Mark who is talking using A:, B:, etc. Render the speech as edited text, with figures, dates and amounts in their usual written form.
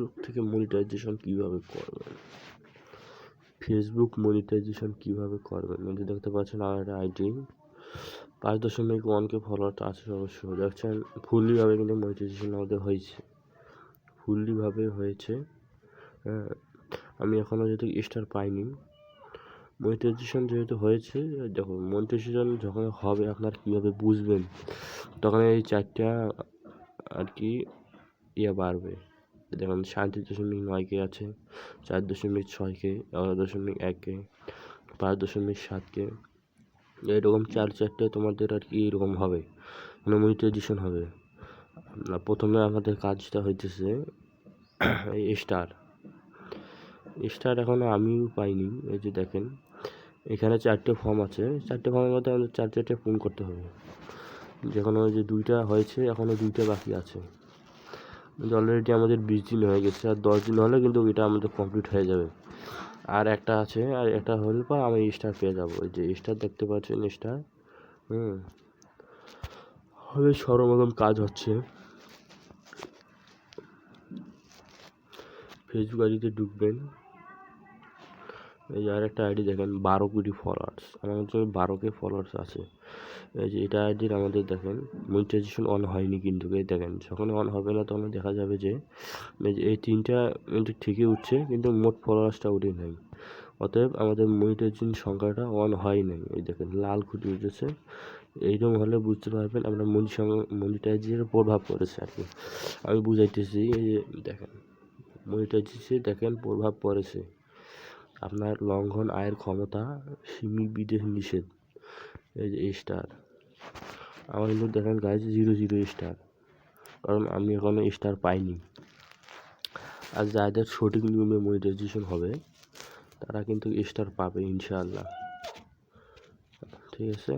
A: Facebook থেকে monetization কীভাবে করবেন। ফেসবুক মনিটাইজেশন কীভাবে করবেন, এই যে দেখতে পাচ্ছেন আমার একটা আইডি 5.1K ফলোয়ার আছে অবশ্য দেখছেন। ফুললিভাবে কিন্তু মনিটাইজেশন আমাদের হয়েছে, ফুললিভাবে হয়েছে। হ্যাঁ, আমি এখনও যেহেতু স্টার পাইনি, মনিটাইজেশন যেহেতু হয়েছে, দেখো মনিটাইজেশন যখন হবে আপনার কীভাবে বুঝবেন, তখন এই 4টা আর কি বাড়বে। দেখুন 37.9K আছে, 4.6K, 11.1K, 5.7K, এরকম 4 তোমাদের আর কি এরকম হবে, মানে মনিটাইজেশন হবে। প্রথমে আমাদের কাজটা হইতেছে এই স্টার এখনও আমিও পাইনি। এই যে দেখেন এখানে 4টে ফর্ম আছে, 4টে ফর্মের মধ্যে আমাদের 4টে পূরণ করতে হবে। যেখানে ওই যে 2টা হয়েছে, এখনও 2টা বাকি আছে। অলরেডি আমাদের 20 দিন হয়ে গেছে, আর 10 দিন হলে কিন্তু এটা আমাদের কমপ্লিট হয়ে যাবে। আর একটা আছে, আর একটা হলে পর আমি স্টার পেয়ে যাবো। এই যে স্টার দেখতে পাচ্ছেন, স্টার হবে। সর্বপ্রথম কাজ হচ্ছে ফেসবুক আইডিতে ঢুকবেন। এই যে আর একটা আইডি দেখেন 12 কোটি ফলোয়ার্স, আমার হচ্ছে 12K ফলোয়ার্স আছে। এই যে এটা আইডির আমাদের দেখেন মনিটাইজেশন অন হয়নি, কিন্তু এই দেখেন যখন অন হবে না তখন দেখা যাবে যে এই 3টা ঠিকই উঠছে, কিন্তু মোট ফলোয়ার্সটা উঠে নাই। অতএব আমাদের মনিটাইজেশন সংখ্যাটা অন হয় নাই। এই দেখেন লাল খুঁটি উঠেছে, এইরকম হলে বুঝতে পারবেন আমরা মনিটাইজেশনের প্রভাব পড়েছে আর কি। আমি বুঝাইতেছি, এই যে দেখেন মনিটাইজেশন দেখেন প্রভাব পড়েছে। আপনার লঙ্ঘন আয়ের ক্ষমতা সীমিত বিদেশ নিষেধ। এই যে স্টার আমার কিন্তু দেখেন গাইজ 0 স্টার, কারণ আমি এখনো স্টার পাইনি। আর যাদের সঠিক নিয়মে মনিটাইজেশন হবে তারা কিন্তু স্টার পাবে ইনশাআল্লাহ। ঠিক আছে।